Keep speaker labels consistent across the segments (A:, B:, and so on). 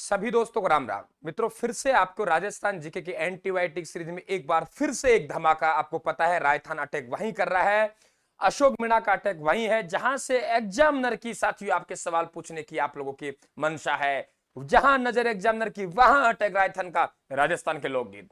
A: सभी दोस्तों को राम राम। मित्रों, फिर से आपको राजस्थान जीके की एंटीबायोटिक सीरीज में एक बार फिर से एक धमाका। आपको पता है राजस्थान अटैक वहीं कर रहा है, अशोक मीणा का अटैक वहीं है जहां से एग्जामिनर की साथियों आपके सवाल पूछने की आप लोगों की मंशा है। जहां नजर एग्जामिनर की वहां अटैक राजस्थान का। राजस्थान के लोकगीत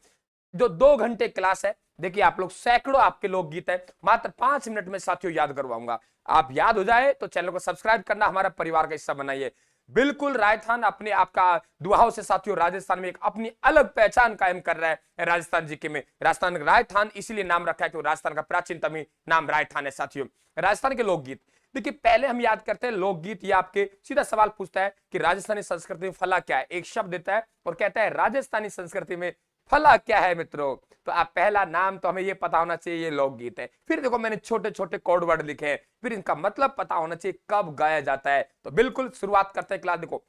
A: जो 2 घंटे क्लास है, देखिए आप लोग सैकड़ों आपके लोकगीत है, मात्र 5 मिनट में साथियों याद करवाऊंगा। आप याद हो जाए तो चैनल को सब्सक्राइब करना, हमारा परिवार का हिस्सा बनाइए। बिल्कुल राजस्थान अपने आपका दुआओं से साथियों राजस्थान में एक अपनी अलग पहचान कायम कर रहा है। राजस्थान जीके में राजस्थान इसीलिए नाम रखा है कि राजस्थान का प्राचीनतम ही नाम राजस्थान है। साथियों, राजस्थान के लोकगीत देखिए, पहले हम याद करते हैं लोकगीत। ये आपके सीधा सवाल पूछता है कि राजस्थानी संस्कृति में फला क्या है। एक शब्द देता है और कहता है राजस्थानी संस्कृति में फला क्या है। मित्रों, तो आप पहला नाम तो हमें ये पता होना चाहिए ये लोकगीत है। फिर देखो मैंने छोटे छोटे कोड वर्ड लिखे हैं, फिर इनका मतलब पता होना चाहिए कब गाया जाता है। तो बिल्कुल शुरुआत करते हैं क्लास। देखो,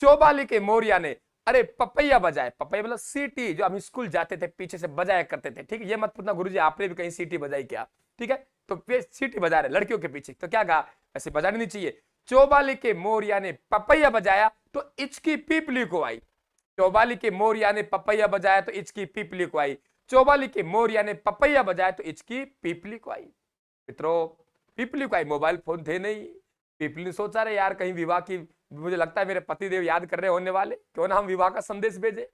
A: चौबाली के मोरिया ने अरे पपैया बजाए। पपैया मतलब सीटी, जो हम स्कूल जाते थे पीछे से बजाया करते थे। ठीक है, ये मत पूछना गुरुजी आपने भी कहीं सीटी बजाई क्या। ठीक है, तो सीटी बजा रहे लड़कियों के पीछे, तो क्या कहा, ऐसे बजानी नहीं चाहिए। चौबाली के मोरिया ने पपैया बजाया तो इचकी पीपली को आई। चौबाली के मोरिया ने पपैया बजाया तो इचकी पीपली को आई। चौबाली के मोरिया ने पपैया बजाया तो इचकी पीपली को आई। मित्रों, पीपली को आई, मोबाइल फोन थे नहीं। पीपली ने सोचा रहे यार कहीं विवाह की, मुझे लगता है मेरे पतिदेव याद कर रहे होने वाले, क्यों ना हम विवाह का संदेश भेजे।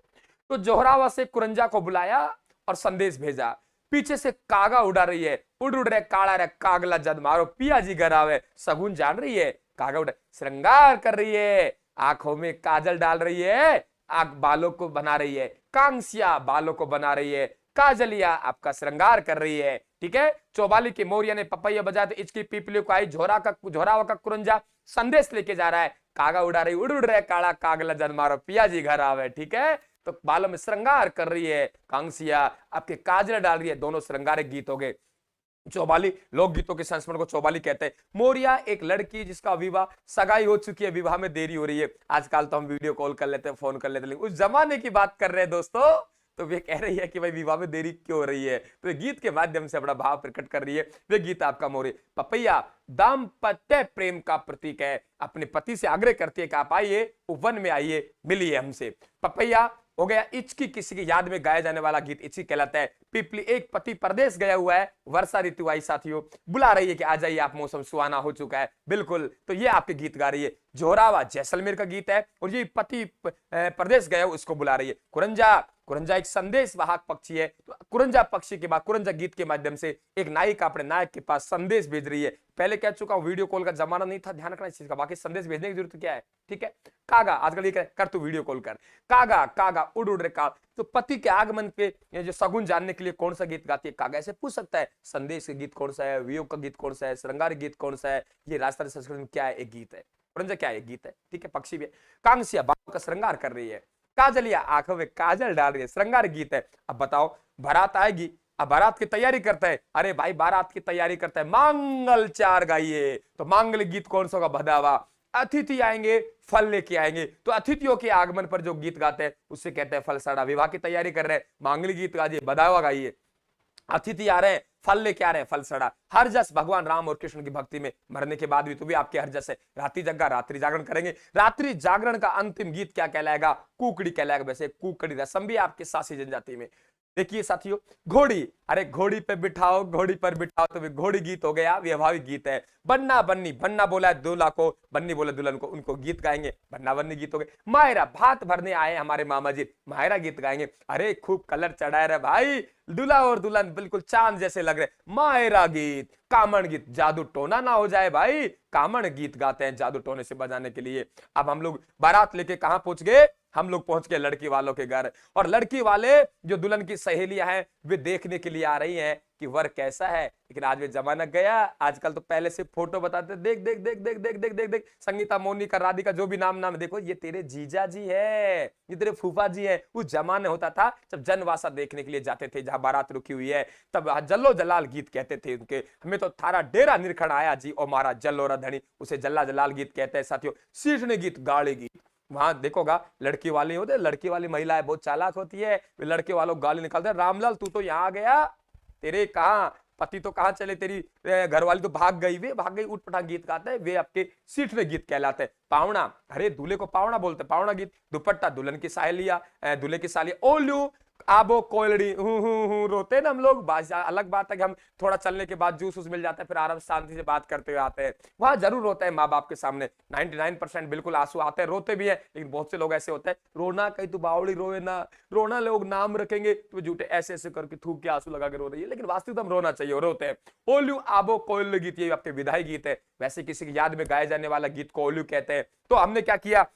A: तो जोहरावा से कुरंजा को बुलाया और संदेश भेजा। पीछे से कागा उड़ा रही है, उड़ उड़ रहे काला रे कागला जद मारो पिया जी घर आवे। सगुन जान रही है, कागा उड़ श्रृंगार कर रही है, आंखों में काजल डाल रही है, आंख बालों को बना रही है, कांसिया बालों को बना रही है, काजलिया आपका श्रृंगार कर रही है। ठीक है, चौबाली के मोरिया ने पपैया बजाया तो इचकी पीपली को आई। झोरावा का कुरंजा संदेश लेके जा रहा है, कागा उड़ा रही उड़ उड़ रहे काला कागला जन मारो पिया जी घर आवे। ठीक है, तो बालों में श्रृंगार कर रही है, कांसिया आपके काजल डाल रही है। दोनों श्रृंगारिक गीत हो गए। चौबाली लोकगीतों के संस्मरण को चौबाली कहते हैं। मोरिया एक लड़की जिसका विवाह सगाई हो चुकी है, विवाह में देरी हो रही है। आजकल तो हम वीडियो कॉल कर लेते हैं, फोन कर लेते हैं, लेकिन उस जमाने की बात कर रहे हैं दोस्तों। तो वे कह रही है कि भाई विवाह में देरी क्यों हो रही है, तो गीत के माध्यम से अपना भाव प्रकट कर रही है। वे गीत आपका मोरे। पपैया दाम्पत्य प्रेम का प्रतीक है, अपने पति से आग्रह करती है कि आप आइए, वन में आइए, मिलिए हमसे। पपैया हो गया। इचकी किसी की याद में गाया जाने वाला गीत इचकी कहलाता है। पीपली एक पति परदेश गया हुआ है, वर्षा ऋतु आई साथियों, बुला रही है कि आ जाइए आप, मौसम सुहाना हो चुका है। बिल्कुल, तो ये आपके गीत गा रही है। जोहरावा जैसलमेर का गीत है और ये पति प्रदेश गया उसको बुला रही है। कुरंजा, कुरंजा एक संदेश वाहक पक्षी है। तो कुरंजा पक्षी के बाद कुरंजा गीत के माध्यम से एक नायिका अपने नायक के पास संदेश भेज रही है। पहले कह चुका हूं वीडियो कॉल का जमाना नहीं था, ध्यान रखना इस चीज का, बाकी संदेश भेजने की जरूरत क्या है। ठीक है, कागा आजकल ये कर तू वीडियो कॉल कर, कागा कागा उड़ उड़ रे का। तो पति के आगमन पे जो सगुन जानने के लिए कौन सा गीत गाती है कागा, ऐसे पूछ सकता है। संदेश का गीत कौन सा है, वियोग का गीत कौन सा है, श्रृंगार गीत कौन सा है, ये राजस्थानी संस्कृति में क्या है, एक गीत है। कुरंजा क्या है, गीत है। ठीक है, पक्षी भी है। कांसिया बालों का श्रृंगार कर रही है, काजलिया आंखों में काजल डाल रही है, श्रृंगार गीत है। अब बताओ, बारात आएगी, अब बारात की तैयारी करता है। अरे भाई बारात की तैयारी करता है, मांगल चार गाइए। तो मांगल गीत कौन सा होगा, भदावा। अतिथि आएंगे, फल लेके आएंगे, तो अतिथियों के आगमन पर जो गीत गाते हैं उससे कहते हैं फलसाड़ा। विवाह की तैयारी कर रहे हैं, मांगलिक गीत गाइए, भदावा गाइए। अतिथि आ रहे हैं, फल लेके आ रहे हैं, फल सड़ा। हर जस भगवान राम और कृष्ण की भक्ति में मरने के बाद भी तो भी आपके हर जस है। रात्रि जग्गा, रात्रि जागरण करेंगे। रात्रि जागरण का अंतिम गीत क्या कहलाएगा, कुकड़ी कहलाएगा। वैसे कुकड़ी रसम भी आपके सासी जनजाति में। देखिए साथियों, घोड़ी, अरे घोड़ी पे बिठाओ, घोड़ी पर बिठाओ, तो घोड़ी गीत हो गया, वैभाविक गीत है। बन्ना बन्नी, बन्ना बोला दूल्हा को, बन्नी बोला दुल्हन को, उनको गीत गाएंगे, बन्ना बन्नी गीत हो गए। मायरा, भात भरने आए हमारे मामा जी, मायरा गीत गाएंगे। अरे खूब कलर चढ़ाए रहे भाई, दूल्हा और दुल्हन बिल्कुल चांद जैसे लग रहे, मायरा गीत। कामण गीत, जादू टोना ना हो जाए भाई, कामण गीत गाते हैं जादू टोने से बजाने के लिए। अब हम लोग बारात लेके कहां पहुंच गए, हम लोग पहुंच गए लड़की वालों के घर। और लड़की वाले जो दुल्हन की सहेलियां हैं वे देखने के लिए आ रही हैं कि वर कैसा है। लेकिन आज वे जमाना गया, आजकल तो पहले से फोटो बताते, देख देख देख देख देख देख देख देख, संगीता, मोनिका, राधिका, जो भी नाम देखो, ये तेरे जीजा जी है, ये तेरे फूफा जी है। उस जमाने होता था जब जनवासा देखने के लिए जाते थे, जहां बारात रुकी हुई है, तब जल्लो जलाल गीत कहते थे उनके। हमें तो थारा डेरा निरखण आया जी ओ मारा जल्लोरा धनी, उसे जल्ला जलाल गीत कहते हैं साथियों। शीर्षने गीत, गाड़ी गीत। वहां देखोगा लड़की वाली होते, लड़की वाली महिलाएं बहुत चालाक होती है, वे लड़के वालों गाली निकालते हैं, रामलाल तू तो यहाँ आ गया, तेरे कहा पति तो कहाँ चले, तेरी घरवाली तो भाग गई उठ पटांग गीत गाते हैं, वे आपके सीठवे गीत कहलाते हैं। पावना, अरे दूल्हे को पावना बोलते, पावना गीत। दुपट्टा, दुल्हन की सहेलिया, दूल्हे की सालिया। ओल्यू आबो कोयलड़ी, रोते हैं ना हम लोग। अलग बात है कि हम थोड़ा चलने के बाद जूस मिल जाता है, फिर आराम शांति से बात करते हुए आते हैं, वहां जरूर रोते हैं माँ बाप के सामने। 99% बिल्कुल आंसू आते हैं, रोते भी है। लेकिन बहुत से लोग ऐसे होते हैं, रोना कहीं तू बावड़ी रोए ना, रोना लोग नाम रखेंगे तो झूठे ऐसे ऐसे करके थूक के आंसू लगा के रो रही है, लेकिन वास्तविक तो हम रोना चाहिए, रोते हैं। ओल्यू आबो कोयल गीत, ये आपके विदाई गीत है। वैसे किसी की याद में गाए जाने वाला गीत को ओल्यू कहते हैं। तो हमने क्या किया,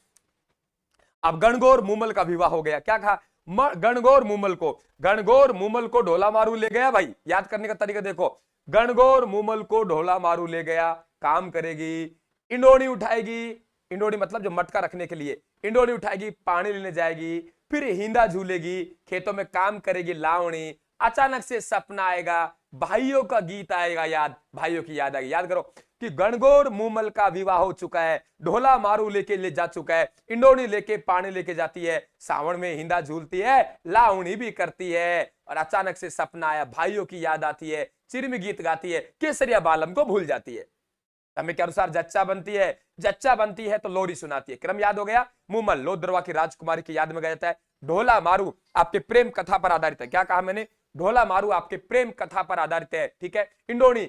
A: अब गणगौर मूमल का विवाह हो गया। क्या कहा, गणगौर मूमल को ढोला मारू ले गया। भाई याद करने का तरीका देखो, गणगौर मूमल को ढोला मारू ले गया, काम करेगी, इंडोनी उठाएगी, इंडोनी मतलब जो मटका रखने के लिए, इंडोनी उठाएगी, पानी लेने जाएगी, फिर हिंदा झूलेगी, खेतों में काम करेगी लावणी, अचानक से सपना आएगा, भाइयों का गीत आएगा याद, भाइयों की याद आएगी। याद करो कि गणगौर मूमल का विवाह हो चुका है, ढोला मारू लेके ले जा चुका है, इंडोनी लेके पानी लेके जाती है, सावन में हिंदा झूलती है, लावणी भी करती है, और अचानक से सपना आया, भाइयों की याद आती है, चिरमी गीत गाती है, केसरिया बालम को भूल जाती है। समय के अनुसार जच्चा बनती है तो लोरी सुनाती है। क्रम याद हो गया। मूमल लोद्रवा की राजकुमारी की याद में गया था। ढोला मारू आपके प्रेम कथा पर आधारित है। क्या कहा मैंने, ढोला मारू आपके प्रेम कथा पर आधारित है, ठीक है। इंडोनी,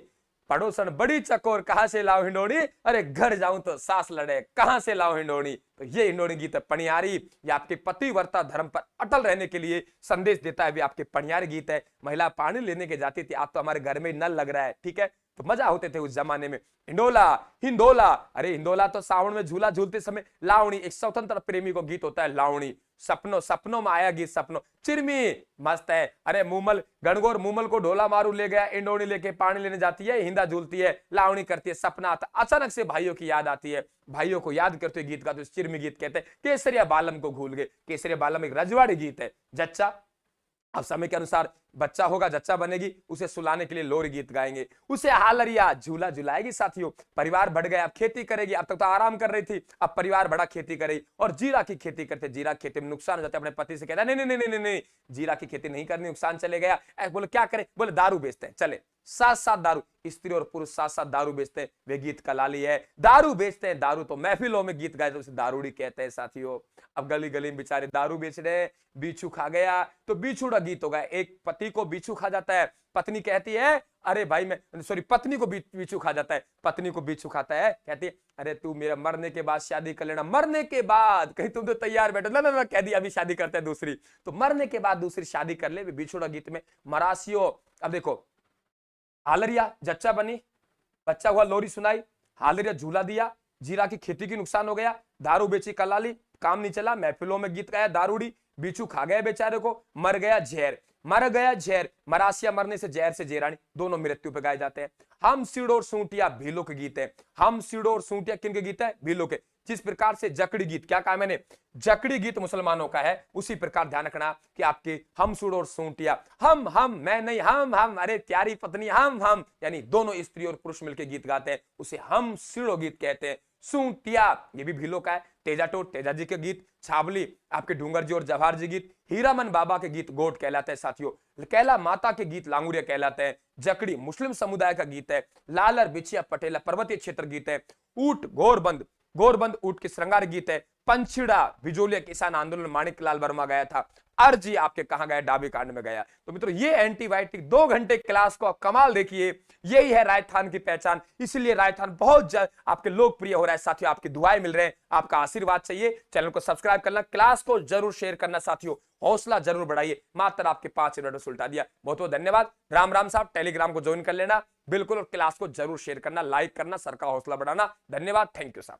A: पड़ोसन बड़ी चकोर, कहां से लाओ हिंडोनी, अरे घर जाऊं तो सास लड़े, कहां से लाओ हिंडोनी। तो ये हिंडोनी गीत है। पणियारी, ये आपके पतिव्रता धर्म पर अटल रहने के लिए संदेश देता है, भी आपके पणियारी गीत है। महिला पानी लेने के जाती थी, आप तो हमारे घर में नल लग रहा है, ठीक है, तो मजा होते थे उस जमाने में। हिंदोला, अरे हिंदोला तो सावन में झूला झूलते समय। लावणी, एक स्वतंत्र प्रेमी को गीत होता है लावणी। सपनों में आया गीत सपनों। चिरमी, मस्त है। अरे मूमल, गणगौर मूमल को ढोला मारू ले गया, इंडोनी लेके पानी लेने जाती है, हिंदा झूलती है, लावणी करती है, सपना आता, अचानक से भाइयों की याद आती है, भाइयों को याद करते हुए गीत गाते हुए चिरमी गीत कहते हैं। केसरिया बालम को भूल गए, केसरिया बालम एक रजवाड़ी गीत है। जच्चा, अब समय के अनुसार बच्चा होगा, जच्चा बनेगी, उसे सुलाने के लिए लोरी गीत गाएंगे। उसे हालरिया, झूला झुलाएगी साथियों। परिवार बढ़ गया, अब खेती करेगी, अब तक तो आराम कर रही थी, अब परिवार बड़ा, खेती करेगी, और जीरा की खेती करते। जीरा की खेती में नुकसान हो जाता है, अपने पति से कहता है नहीं नहीं नहीं नहीं नहीं, जीरा की खेती नहीं करनी, नुकसान चले गया। बोले क्या करें, बोले दारू बेचते हैं, चले साथ साथ दारू, स्त्री और पुरुष साथ साथ दारू बेचते हैं, वे गीत कलाली है। दारू बेचते हैं, दारू तो महफिलों में गीत गाए तो उसे दारूड़ी कहते हैं साथियों। अब गली गली में बेचारे दारू बेच रहे हैं, बिच्छू खा गया तो बिछुड़ा गीत होगा। एक पति को बिच्छू खा जाता है, पत्नी कहती है अरे भाई मैं सॉरी, पत्नी को बिच्छू खा जाता है, पत्नी को बिच्छू खाता है, कहती है अरे तू मेरा मरने के बाद शादी कर लेना। मरने के बाद, कहीं तुम तो तैयार बैठो, ना ना ना, कह दिया अभी शादी करते हैं दूसरी, तो मरने के बाद दूसरी शादी कर ले। बिछुड़ा गीत में मरासियो, अब देखो, हालरिया जच्चा बनी, बच्चा हुआ, लोरी सुनाई, हालरिया झूला दिया, जीरा की खेती की नुकसान हो गया, दारू बेची कलाली, काम नहीं चला, महफिलों में गीत गाया दारूड़ी, बिच्छू खा गया बेचारे को, मर गया झेर, मरासिया मरने से जहर से जेरानी, दोनों मृत्यु पे गाए जाते हैं। हम सिड़ोर सूटिया भीलों के गीत है। हम सिड़ोर सूटिया किन के गीत है, भीलों के। जिस प्रकार से जकड़ी गीत, क्या कहा मैंने, जकड़ी गीत मुसलमानों का है, उसी प्रकार ध्यान रखना कि आपके हम सुड़ोर सूटिया, हम मैं नहीं, हम अरे प्यारी पत्नी, हम यानी दोनों स्त्री और पुरुष मिलकर गीत गाते हैं, उसे हम सिड़ो गीत कहते हैं। सूटिया, ये भी भीलों का है। तेजा टोट, तेजा जी के गीत। छावली, आपके डूंगर जी और जवाहर जी गीत। हीरामन बाबा के गीत गोट कहलाते हैं साथियों। कैला माता के गीत लांगुरिया कहलाते हैं। जकड़ी मुस्लिम समुदाय का गीत है। लालर बिछिया पटेला पर्वतीय क्षेत्र गीत है। ऊट गोरबंद ऊट के श्रृंगार गीत है। पंछिड़ा बिजोलिया किसान आंदोलन माणिक लाल वर्मा गया था। अर्जी आपके कहां गया, डाबी कांड में गया। तो मित्रों ये एंटीबायोटिक 2 घंटे क्लास को आप कमाल देखिए, यही है राजस्थान की पहचान। इसलिए राजस्थान बहुत आपके लोकप्रिय हो रहा है साथियों, आपकी दुआएं मिल रहे हैं, आपका आशीर्वाद चाहिए। चैनल को सब्सक्राइब करना, क्लास को जरूर शेयर करना साथियों, हौसला जरूर बढ़ाइए। मात्र आपके 5 मिनट सुलटा दिया, बहुत बहुत धन्यवाद। राम साहब, टेलीग्राम को ज्वाइन कर लेना बिल्कुल, और क्लास को जरूर शेयर करना, लाइक करना, सर का हौसला बढ़ाना। धन्यवाद, थैंक यू साहब।